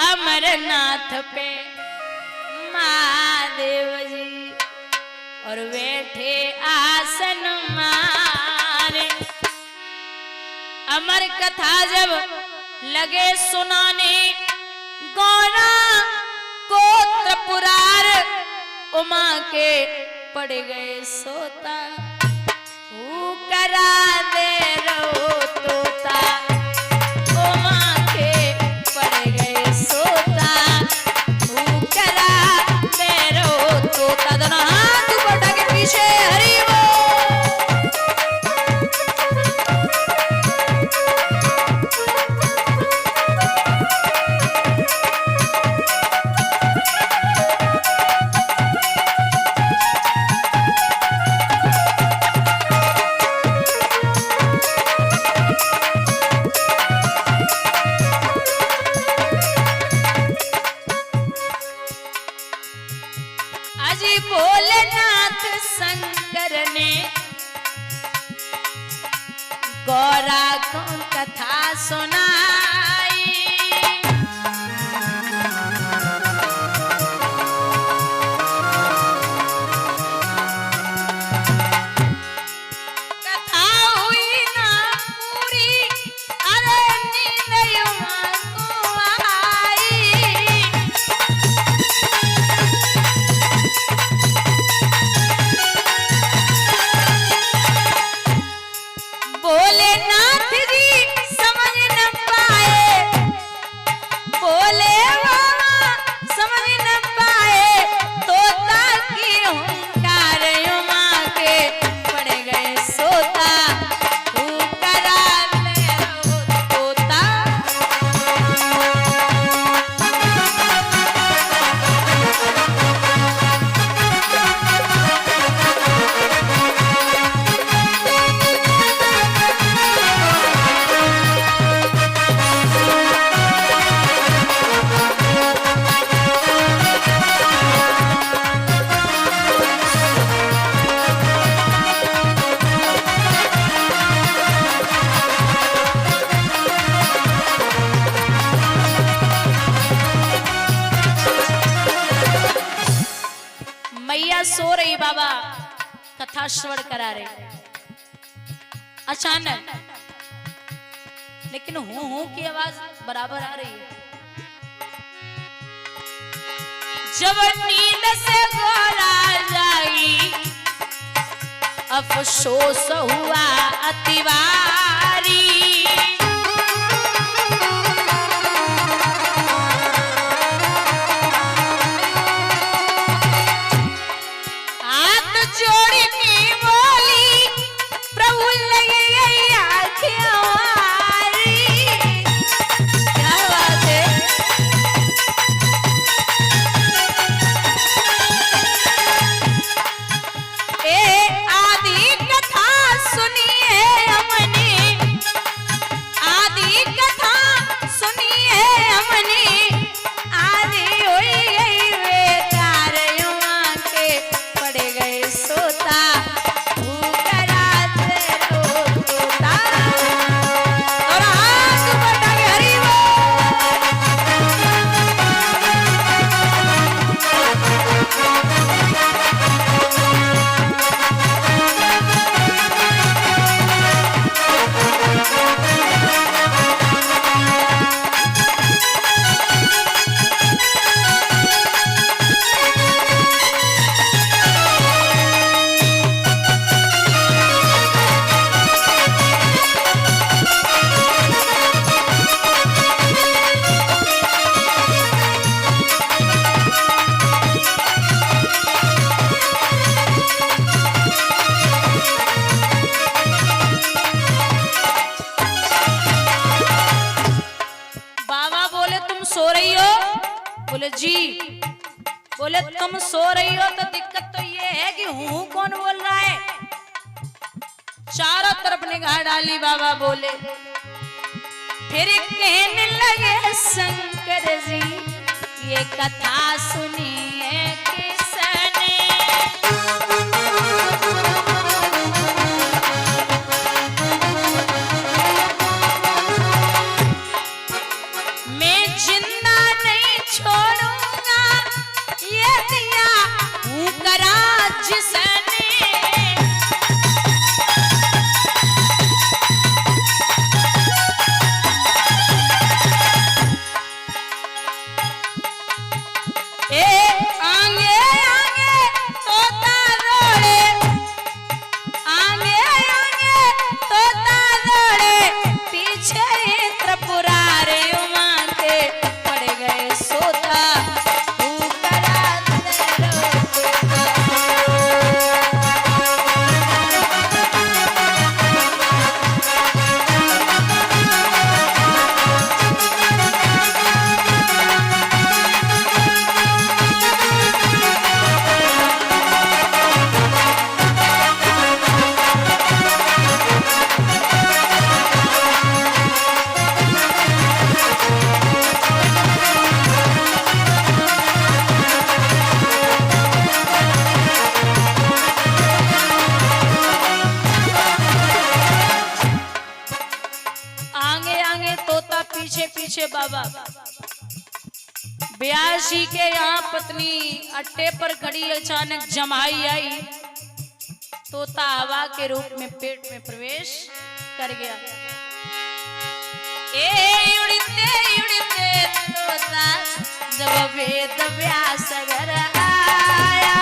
अमरनाथ पे महादेव जी और बैठे आसन मारे। अमर कथा जब लगे सुनाने गौरा गोत्र पुरार उमा के पड़ गए सोता करा दे रो तोता उमा के पड़ गए सोता करा दे रो तोता। दोनों हाथ ऊपर के पीछे हरि भोलेनाथ शंकर ने गौरा को कथा सुनाई। कथा हुई ना पूरी अरे नींद युवा को आई। भोलेनाथ जी समझ न पाए, भोले बाबा समझ न पाए तोता की हुंकार उमा के पड़ गए सोता करा ले रो तोता। मैया सो रही, बाबा कथा श्रवण करा रहे। अचानक लेकिन हूं की आवाज बराबर आ रही है। जब नींद से गौरा जागी अफसोस हुआ अतिवारी। बोले जी। बोले तुम सो रही हो तो दिक्कत तो ये है कि हूँ कौन बोल रहा है। चारों तरफ निगाह डाली, बाबा बोले। फिर कहने लगे शंकर जी ये कथा सुनिए किसने। मैं जिंदा नहीं छोड़ूंगा ये दिया हूँ करा जिसने। पीछे पीछे बाबा। ब्यासी के यहाँ पत्नी अट्टे पर खड़ी, अचानक जमाई आई, तोता हवा के रूप में पेट में प्रवेश कर गया। उड़ते उड़ते तोता जब वेद व्यास घर आया,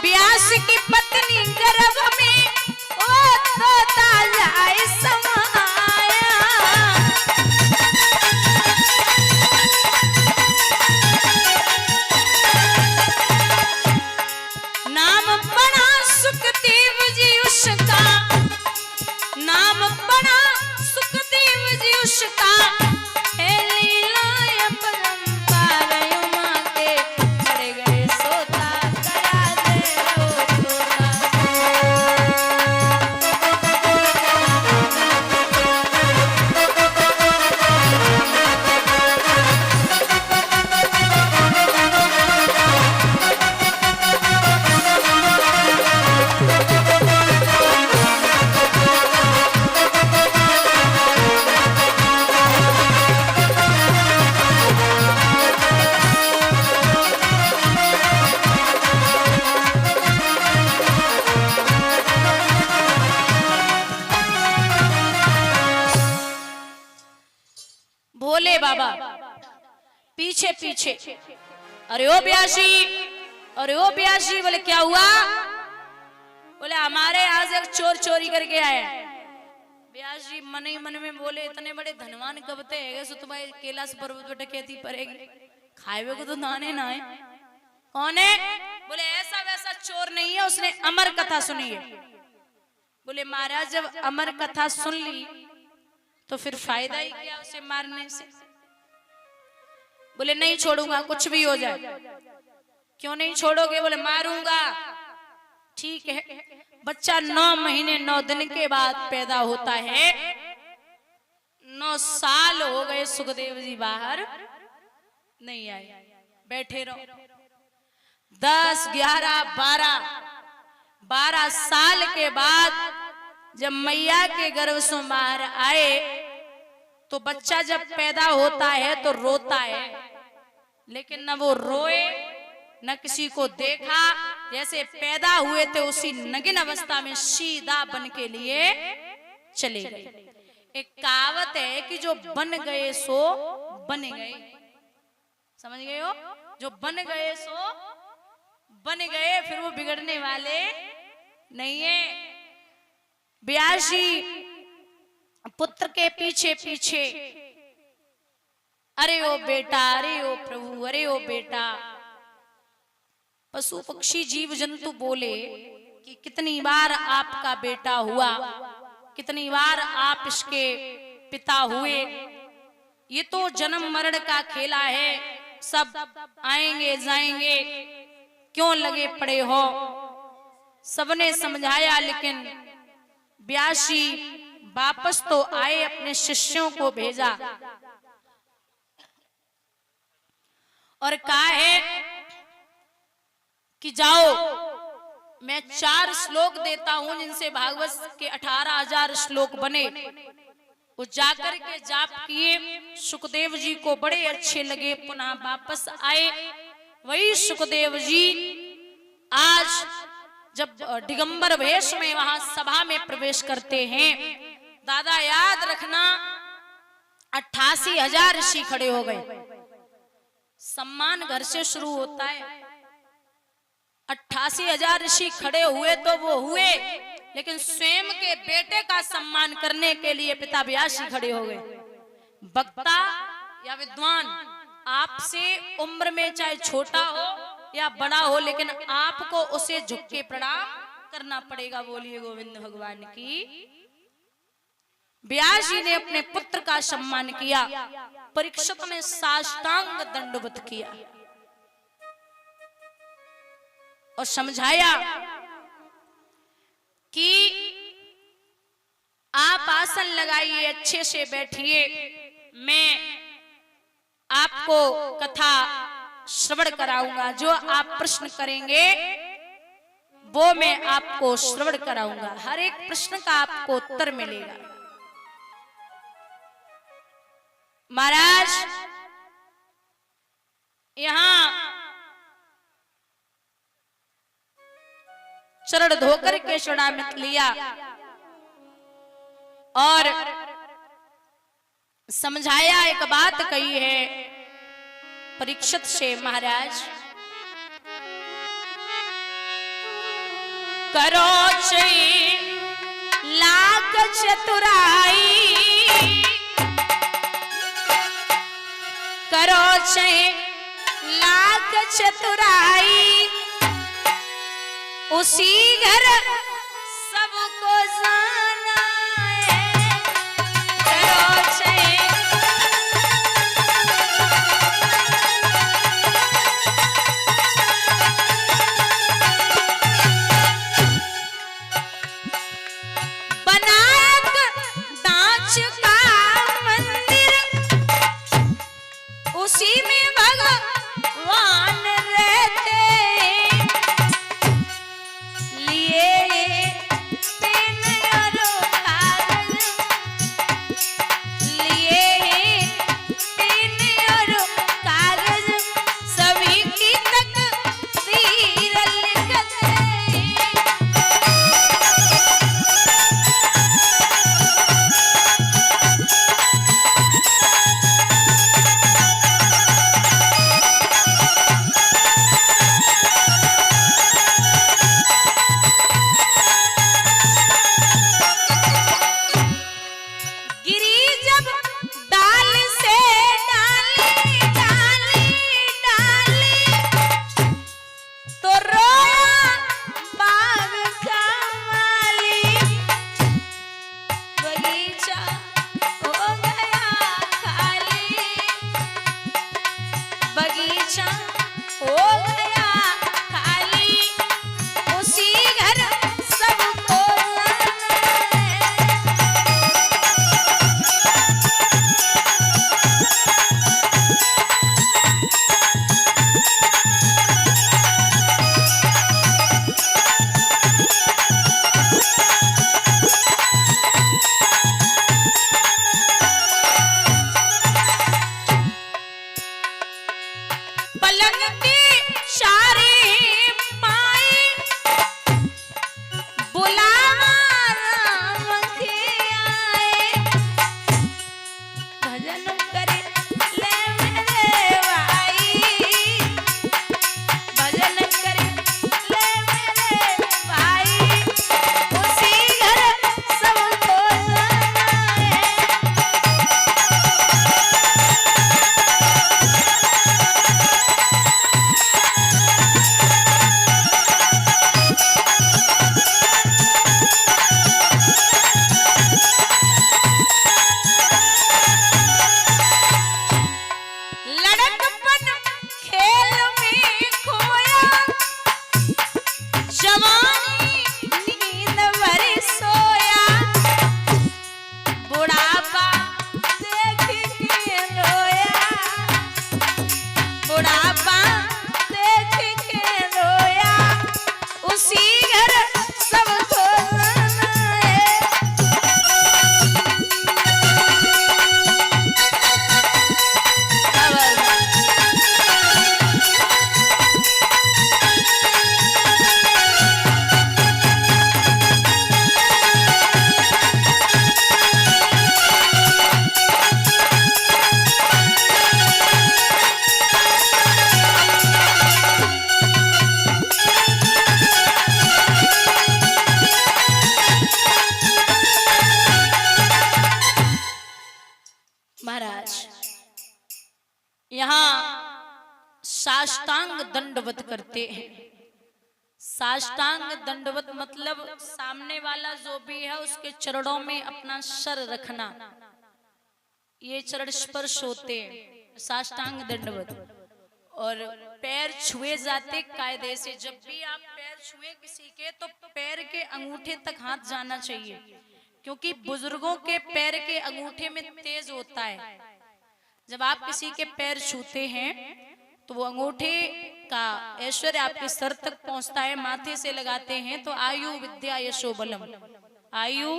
व्यास की पत्नी गर्भ में ओ तोता जाए समाया। नाम बड़ा सुखदेव जी उसका, नाम बड़ा सुखदेव जी उसका, है लीला परंपार उमा के चढ़ गए सोता करा दे रो भोले बाबा पीछे पीछे। अरे ओ ब्यासी, अरे ओ ब्यासी। बोले क्या हुआ? बोले हमारे यहाँ से एक चोर चोरी करके आया। ब्यासी मन ही मन में बोले इतने बड़े धनवान कबते है सो तुम्हारे कैलाश पर्वत पर डकैती पड़ेगी, खाए को तो दाने ना है। कौन है? बोले ऐसा वैसा चोर नहीं है, उसने अमर कथा सुनी है। बोले महाराज जब अमर कथा सुन ली तो फिर फायदा ही क्या उसे मारने से? बोले नहीं छोड़ूंगा कुछ भी हो जाए। क्यों नहीं छोड़ोगे? बोले मारूंगा। ठीक है। बच्चा 9 महीने 9 दिन के बाद पैदा होता है। 9 साल हो गए, सुखदेव जी बाहर नहीं आए, बैठे रहो। 10, 11, 12 साल के बाद जब मैया के गर्भ से बाहर आए तो बच्चा जब पैदा होता है तो रोता है, लेकिन न वो रोए न किसी को देखा। जैसे पैदा हुए थे उसी नगिन अवस्था में सीधा बन के लिए चले गए। एक कहावत है कि जो बन गए सो बन गए, समझ गए हो? जो बन गए सो बन गए, फिर वो बिगड़ने वाले नहीं है। ब्यासी पुत्र के पीछे पीछे, अरे ओ बेटा, अरे ओ प्रभु, अरे ओ बेटा। पशु पक्षी जीव जंतु बोले कि कितनी बार आपका बेटा हुआ, कितनी बार आप इसके पिता हुए। ये तो जन्म मरण का खेला है, सब आएंगे जाएंगे, क्यों लगे पड़े हो? सबने समझाया, लेकिन ब्यासी वापस तो आए, अपने शिष्यों को भेजा और कहा है कि जाओ मैं 4 श्लोक देता हूं जिनसे भागवत के 18,000 श्लोक बने। वो जाकर के जाप किए, सुखदेव जी को बड़े अच्छे लगे, पुनः वापस आए। वही सुखदेव जी आज जब दिगंबर वेश में वहां सभा में प्रवेश करते हैं, दादा याद रखना 88,000 ऋषि खड़े हो गए। सम्मान घर से शुरू होता है। 88,000 ऋषि खड़े हुए तो वो हुए, लेकिन स्वयं के बेटे का सम्मान करने के लिए पिता व्यासी खड़े हो गए। वक्ता या विद्वान आपसे उम्र में चाहे छोटा हो या बड़ा हो, लेकिन आपको उसे झुक के प्रणाम करना पड़ेगा। बोलिए गोविंद भगवान की। व्यास जी ने अपने पुत्र का सम्मान किया, परीक्षित ने साष्टांग दंडवत किया और समझाया कि आप आसन लगाइए, अच्छे से बैठिए, मैं आपको कथा श्रवण कराऊंगा। जो आप प्रश्न करेंगे वो मैं आपको श्रवण कराऊंगा। हर एक प्रश्न का आपको उत्तर मिलेगा। महाराज यहां चरण धोकर के चरणामृत लिया और समझाया, एक बात कही है परीक्षित से, महाराज करो चई लाख चतुराई, करो चई लाख चतुराई, उसी घर सबको जाना है। करो चई उसी में भगवान रहते, लिए साष्टांग दंडवत करते हैं। साष्टांग दंडवत मतलब सामने वाला जो भी है उसके चरणों में अपना सर रखना, ये चरण स्पर्श होते हैं, साष्टांग दंडवत। और पैर छुए जाते कायदे से। जब भी आप पैर छुए किसी के तो पैर के अंगूठे तक हाथ जाना चाहिए, क्योंकि बुजुर्गों के पैर के अंगूठे में तेज होता है। जब आप किसी के पैर छूते हैं तो वो अंगूठे का ऐश्वर्य आपके सर तक पहुंचता है, माथे से लगाते हैं तो आयु विद्या यशो बलम, आयु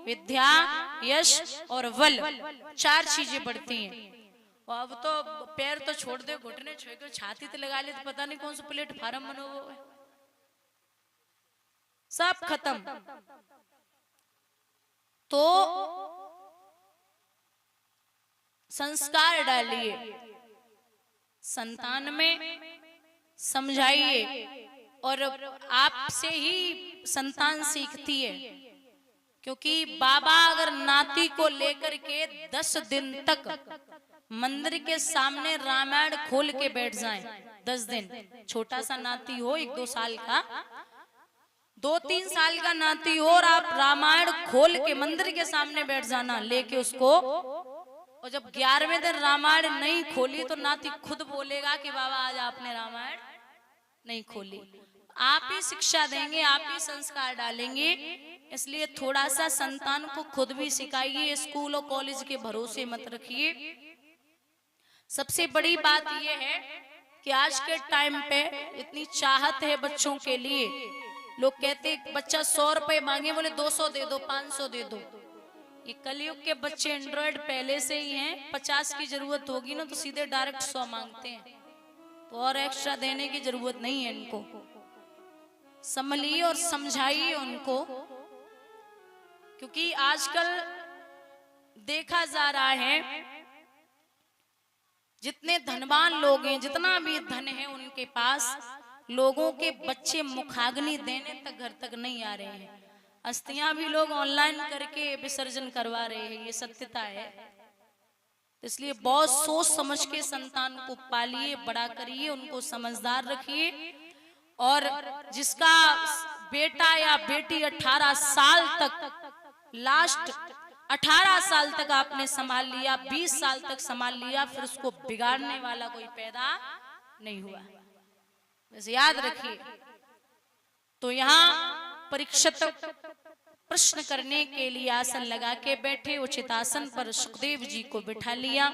विद्या यश और बल, 4 चीजें बढ़ती हैं। और अब तो पैर तो छोड़ दे, घुटने छोड़ छाती तो लगा ले तो पता नहीं कौन सा प्लेटफार्म बनो, सब खत्म। तो संस्कार डालिए संतान में, समझाइए, और आपसे ही संतान सीखती है। क्योंकि बाबा अगर नाती को लेकर के 10 दिन तक मंदिर के सामने रामायण खोल के बैठ जाएं, 10 दिन, छोटा सा नाती हो 1-2 साल का, 2-3 साल का नाती हो, और आप रामायण खोल के मंदिर के सामने बैठ जाना लेके उसको, और जब 11वें दिन रामायण नहीं खोली तो नाती खुद बोलेगा कि बाबा आज आपने रामायण नहीं खोली। आप ही शिक्षा देंगे, आप ही संस्कार डालेंगे, इसलिए थोड़ा सा संतान को खुद भी सिखाइए। स्कूल और कॉलेज के भरोसे मत रखिए। सबसे बड़ी बात यह है कि आज के टाइम पे इतनी चाहत है बच्चों के लिए, लोग कहते बच्चा 100 रुपए मांगे, बोले 200 दे दो, 500 दे दो। ये कलयुग के बच्चे एंड्रॉइड पहले से ही हैं, 50 की जरूरत होगी ना तो सीधे डायरेक्ट 100 मांगते हैं, तो और एक्स्ट्रा देने की जरूरत नहीं है इनको। संभलिए और समझाइए उनको, क्योंकि आजकल देखा जा रहा है जितने धनवान लोग हैं, जितना भी धन है उनके पास, लोगों के बच्चे मुखाग्नि देने तक घर तक नहीं आ रहे हैं। अस्थियां भी लोग ऑनलाइन करके विसर्जन करवा रहे हैं, ये सत्यता है। इसलिए बहुत सोच समझ के संतान को पालिए, बड़ा करिए, उनको समझदार रखिए। और जिसका बेटा या बेटी 18 साल तक, लास्ट 18 साल तक आपने संभाल लिया, 20 साल तक संभाल लिया, फिर उसको बिगाड़ने वाला कोई पैदा नहीं हुआ, बस याद रखिए। तो यहाँ परीक्षित प्रश्न करने के लिए आसन लगा के बैठे, उचित आसन पर सुखदेव जी को बिठा लिया।